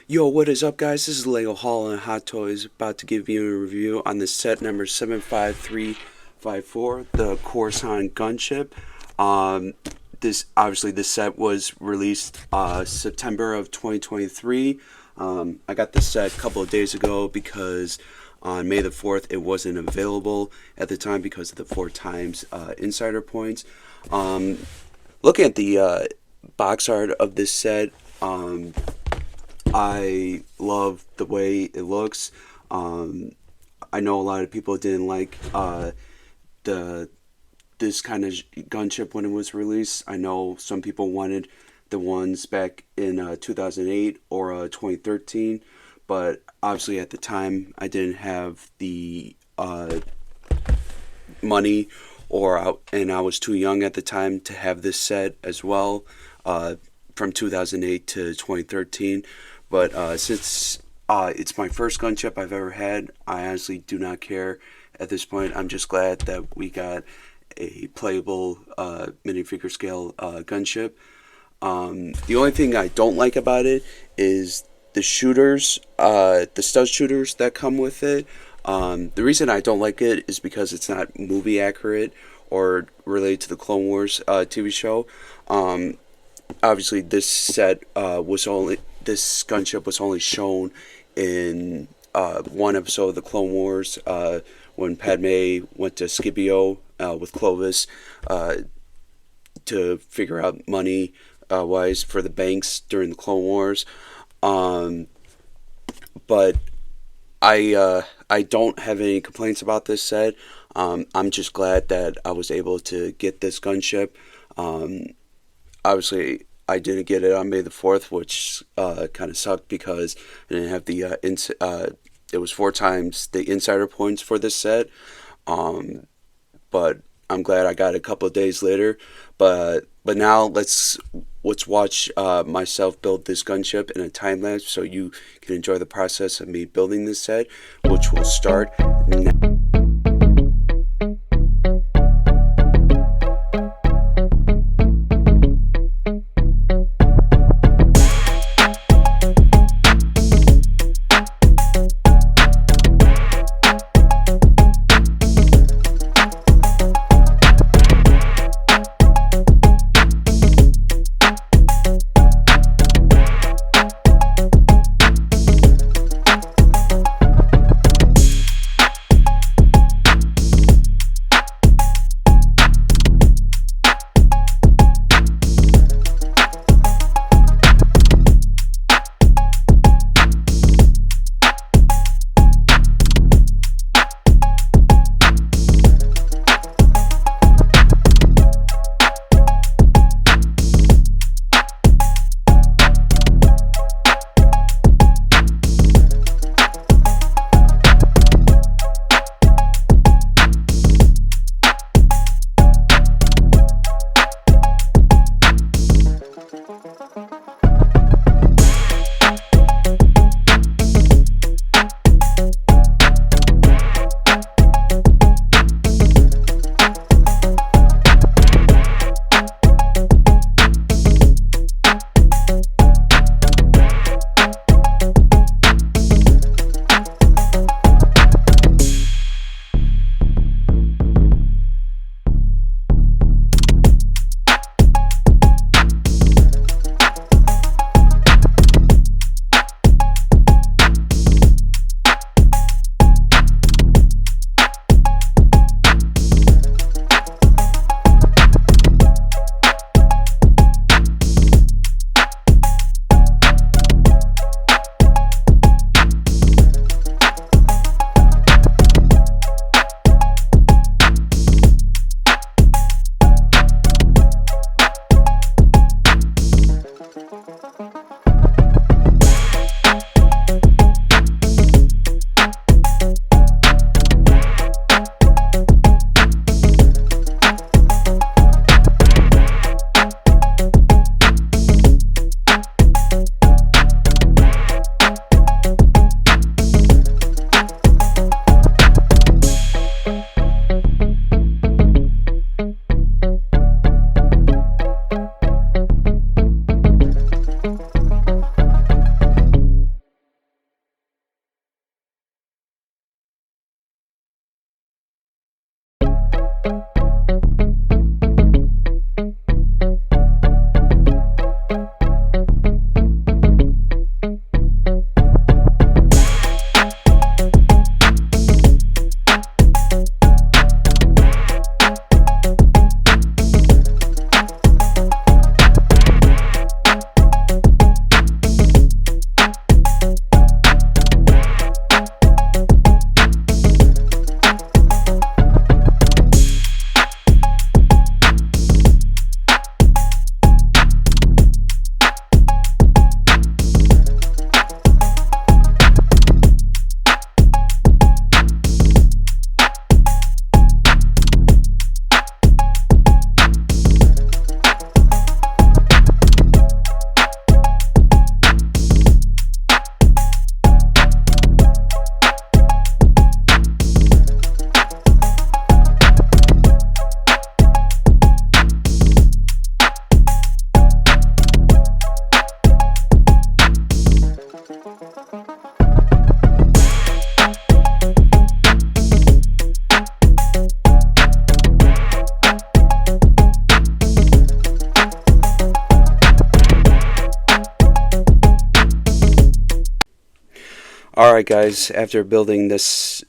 Yo, what is up, guys? This is Lego Hall and Hot Toys, about to give you a review on the set number 75354, the Coruscant Gunship. Um, this set was released September of 2023. I got this set a couple of days ago because on May the 4th it wasn't available at the time because of the 4 times insider points. Um, Looking at the box art of this set, I love the way it looks. Um, I know a lot of people didn't like the this kind of gunship when it was released. I know some people wanted the ones back in 2008 or 2013, but obviously at the time I didn't have the money, and I was too young at the time to have this set as well, from 2008 to 2013. But since it's my first gunship I've ever had, I honestly do not care at this point. I'm just glad that we got a playable minifigure scale gunship. The only thing I don't like about it is the shooters, the stud shooters that come with it. The reason I don't like it is because it's not movie accurate or related to the Clone Wars TV show. Obviously, this gunship was only shown in one episode of the Clone Wars, when Padme went to Scipio with Clovis to figure out money wise for the banks during the Clone Wars. But I don't have any complaints about this set. I'm just glad that I was able to get this gunship. Obviously, I didn't get it on May the 4th, which kind of sucked because I didn't have it was 4 times the insider points for this set. But I'm glad I got it a couple of days later. But now let's watch myself build this gunship in a time lapse so you can enjoy the process of me building this set, which will start now. Alright, guys, after building this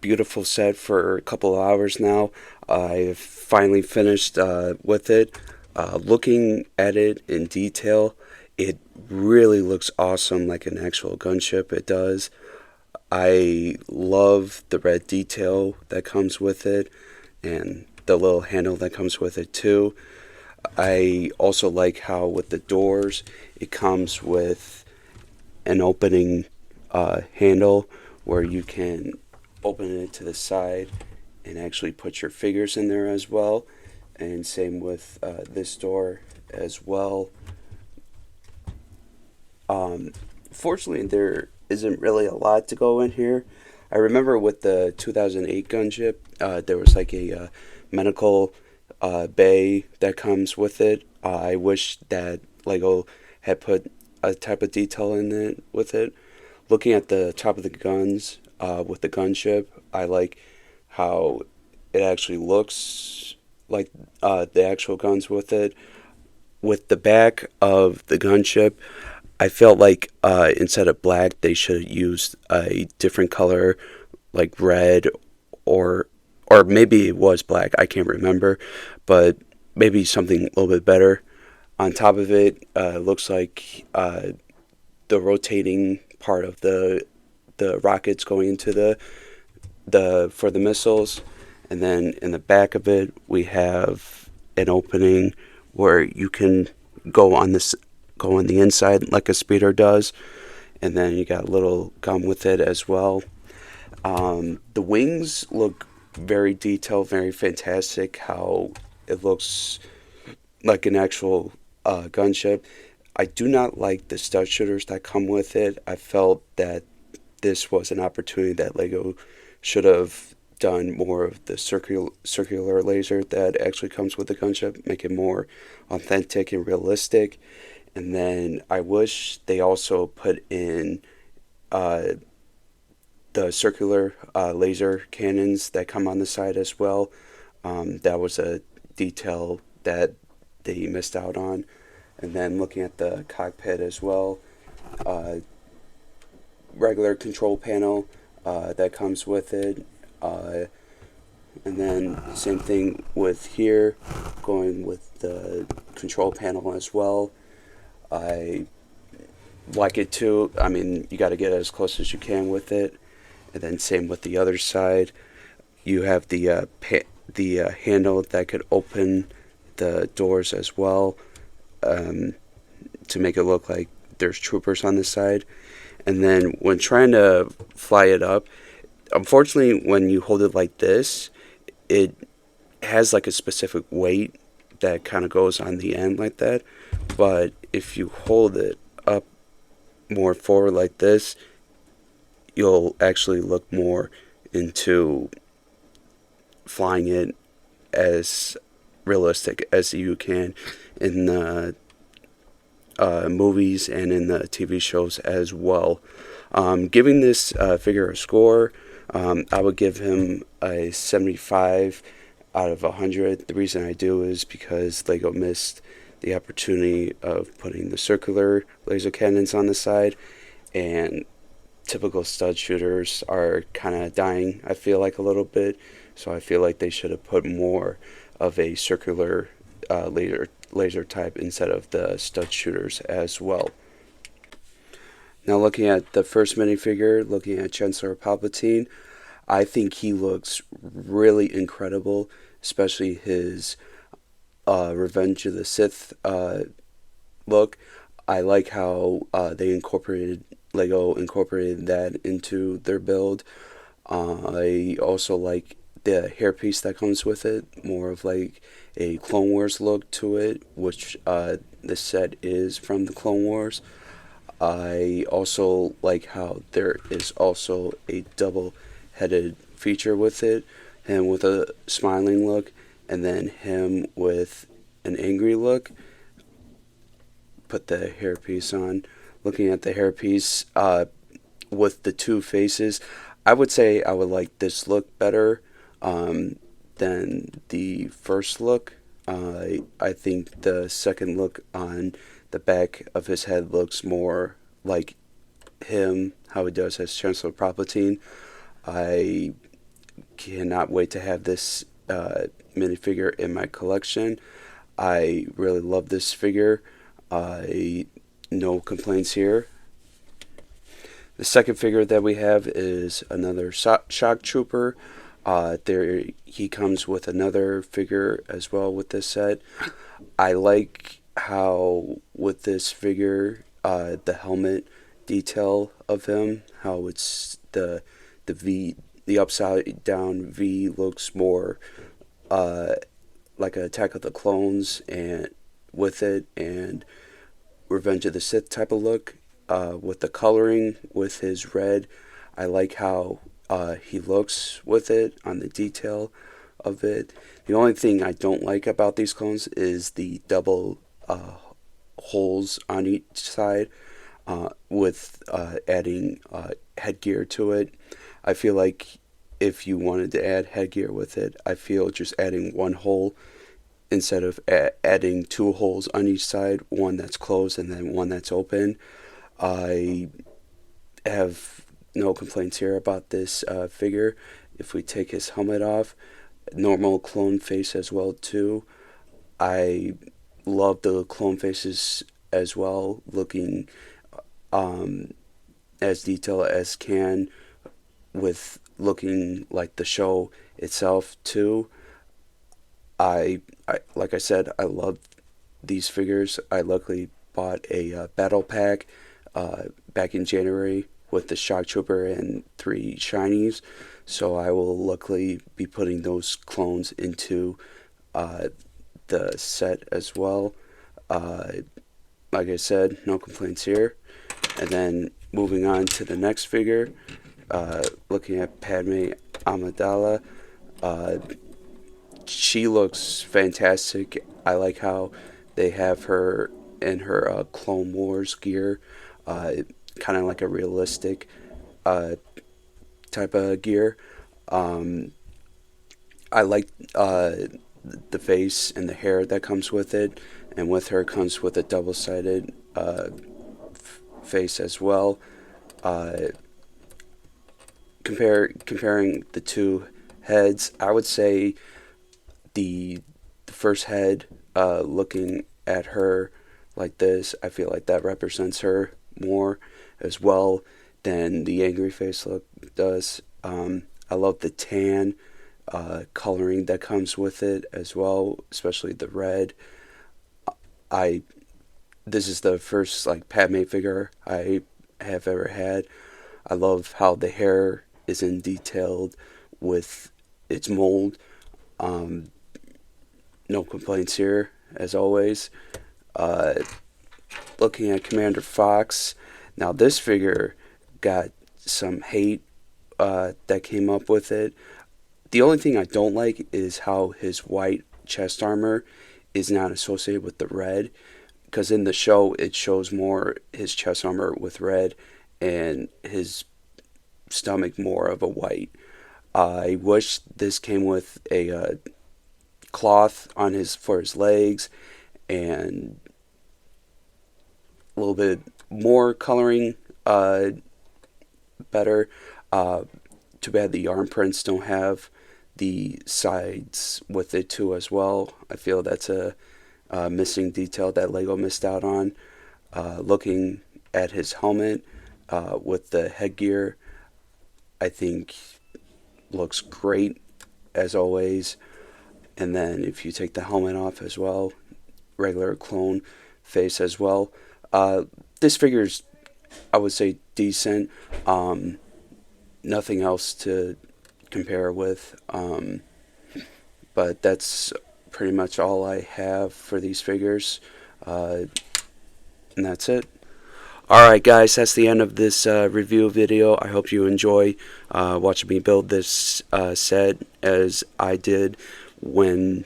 beautiful set for a couple of hours now, I've finally finished with it. Looking at it in detail, it really looks awesome like an actual gunship. It does. I love the red detail that comes with it and the little handle that comes with it, too. I also like how with the doors, it comes with an opening handle where you can open it to the side and actually put your figures in there as well. And same with this door as well. Fortunately, there isn't really a lot to go in here. I remember with the 2008 gunship, there was like a medical bay that comes with it. I wish that Lego had put a type of detail in it with it. Looking at the top of the guns with the gunship, I like how it actually looks like the actual guns with it. With the back of the gunship, I felt like instead of black, they should have used a different color, like red, or or maybe it was black. I can't remember, but maybe something a little bit better. On top of it, looks like the rotating part of the rockets going into the for the missiles, and then in the back of it we have an opening where you can go on this go on the inside like a speeder does, and then you got a little gun with it as well. The wings look very detailed, very fantastic. How it looks like an actual gunship. I do not like the stud shooters that come with it. I felt that this was an opportunity that Lego should have done more of the circular laser that actually comes with the gunship, make it more authentic and realistic. And then I wish they also put in uh, the circular laser cannons that come on the side as well. That was a detail that they missed out on. And then looking at the cockpit as well, uh, regular control panel that comes with it. Uh, and then same thing with here, going with the control panel as well. I like it too. I mean, you got to get as close as you can with it. And then same with the other side. You have the handle that could open the doors as well, um, to make it look like there's troopers on the side. And then when trying to fly it up, unfortunately, when you hold it like this, it has like a specific weight that kind of goes on the end like that. But if you hold it up more forward like this, you'll actually look more into flying it as realistic as you can in the movies and in the TV shows as well. Giving this figure a score, I would give him a 75 out of 100. The reason I do is because Lego missed the opportunity of putting the circular laser cannons on the side, and typical stud shooters are kind of dying, I feel like, a little bit. So I feel like they should have put more of a circular laser type instead of the stud shooters as well. Now looking at the first minifigure, looking at Chancellor Palpatine, I think he looks really incredible, especially his Revenge of the Sith look. I like how Lego incorporated that into their build. I also like the hairpiece that comes with it, more of like a Clone Wars look to it, which the set is from the Clone Wars. I also like how there is also a double-headed feature with it, him with a smiling look, and then him with an angry look. Put the hairpiece on. Looking at the hairpiece with the two faces, I would say I would like this look better than the first look. I think the second look on the back of his head looks more like him how he does as Chancellor Palpatine. I cannot wait to have this minifigure in my collection. I really love this figure. No complaints here. The second figure that we have is another Shock Trooper. There he comes with another figure as well with this set. I like how with this figure, the helmet detail of him, how it's the upside down V looks more like an Attack of the Clones and with it, and Revenge of the Sith type of look. With the coloring with his red, I like how he looks with it on the detail of it. The only thing I don't like about these clones is the double holes on each side with adding headgear to it. I feel like if you wanted to add headgear with it, I feel just adding one hole instead of adding two holes on each side, one that's closed and then one that's open. I have no complaints here about this figure. If we take his helmet off, normal clone face as well too. I love the clone faces as well, looking as detailed as can, with looking like the show itself too. I like I said, I love these figures. I luckily bought a battle pack back in January with the Shock Trooper and 3 shinies, so I will luckily be putting those clones into the set as well. Like I said, no complaints here. And then moving on to the next figure, looking at Padme Amidala. She looks fantastic. I like how they have her in her Clone Wars gear, kind of like a realistic type of gear. I like the face and the hair that comes with it, and with her comes with a double-sided face as well. Comparing the two heads, I would say the first head, looking at her like this, I feel like that represents her more as well than the angry face look does. I love the tan coloring that comes with it as well, especially the red. This is the first like Padme figure I have ever had. I love how the hair is in detailed with its mold. No complaints here, as always. Looking at Commander Fox, now this figure got some hate that came up with it. The only thing I don't like is how his white chest armor is not associated with the red, because in the show it shows more his chest armor with red and his stomach more of a white. I wish this came with a cloth on for his legs and a little bit more coloring, better. Too bad the arm prints don't have the sides with it too as well. I feel that's a missing detail that Lego missed out on. Looking at his helmet with the headgear, I think looks great as always. And then if you take the helmet off as well, regular clone face as well. This figure's, I would say, decent. Nothing else to compare with. But that's pretty much all I have for these figures. And that's it. Alright guys, that's the end of this review video. I hope you enjoy watching me build this set as I did when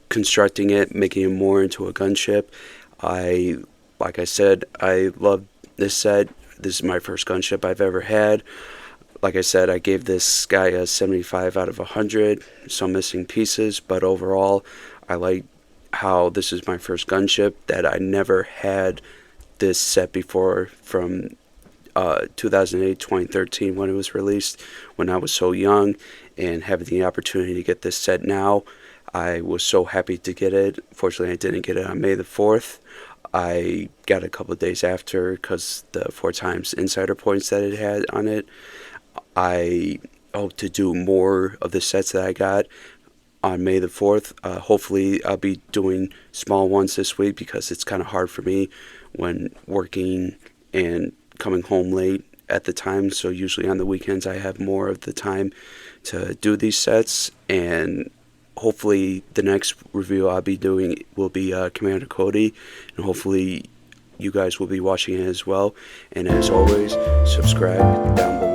constructing it, making it more into a gunship. Like I said, I love this set. This is my first gunship I've ever had. Like I said, I gave this guy a 75 out of 100. Some missing pieces, but overall, I like how this is my first gunship, that I never had this set before from 2008, 2013 when it was released, when I was so young, and having the opportunity to get this set now. I was so happy to get it. Fortunately, I didn't get it on May the 4th. I got it a couple of days after because the 4 times insider points that it had on it. I hope to do more of the sets that I got on May the 4th. Hopefully, I'll be doing small ones this week because it's kind of hard for me when working and coming home late at the time. So usually on the weekends, I have more of the time to do these sets. And hopefully, the next review I'll be doing will be Commander Cody. And hopefully, you guys will be watching it as well. And as always, subscribe down below.